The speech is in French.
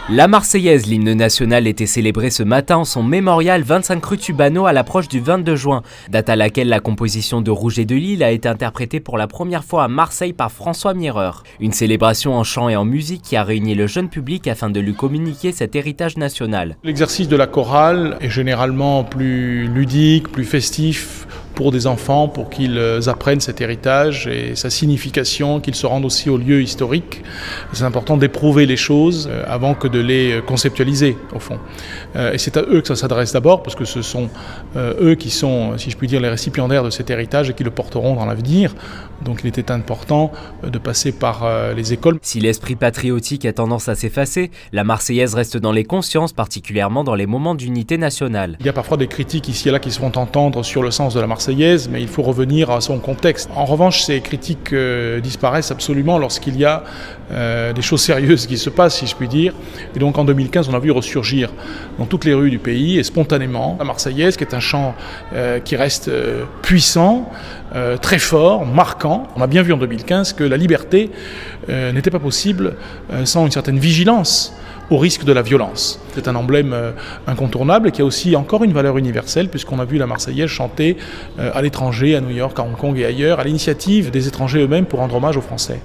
La Marseillaise, l'hymne national, était célébrée ce matin en son mémorial 25 rue Tubano à l'approche du 22 juin, date à laquelle la composition de Rouget de Lille a été interprétée pour la première fois à Marseille par François Mireur. Une célébration en chant et en musique qui a réuni le jeune public afin de lui communiquer cet héritage national. L'exercice de la chorale est généralement plus ludique, plus festif pour des enfants, pour qu'ils apprennent cet héritage et sa signification, qu'ils se rendent aussi aux lieux historiques. C'est important d'éprouver les choses avant que de les conceptualiser, au fond. Et c'est à eux que ça s'adresse d'abord, parce que ce sont eux qui sont, si je puis dire, les récipiendaires de cet héritage et qui le porteront dans l'avenir. Donc il était important de passer par les écoles. Si l'esprit patriotique a tendance à s'effacer, la Marseillaise reste dans les consciences, particulièrement dans les moments d'unité nationale. Il y a parfois des critiques ici et là qui se font entendre sur le sens de la Marseillaise, mais il faut revenir à son contexte. En revanche, ces critiques disparaissent absolument lorsqu'il y a des choses sérieuses qui se passent, si je puis dire. Et donc en 2015, on a vu ressurgir dans toutes les rues du pays et spontanément la Marseillaise, qui est un chant qui reste puissant, très fort, marquant. On a bien vu en 2015 que la liberté n'était pas possible sans une certaine vigilance au risque de la violence. C'est un emblème incontournable et qui a aussi encore une valeur universelle, puisqu'on a vu la Marseillaise chanter à l'étranger, à New York, à Hong Kong et ailleurs, à l'initiative des étrangers eux-mêmes pour rendre hommage aux Français.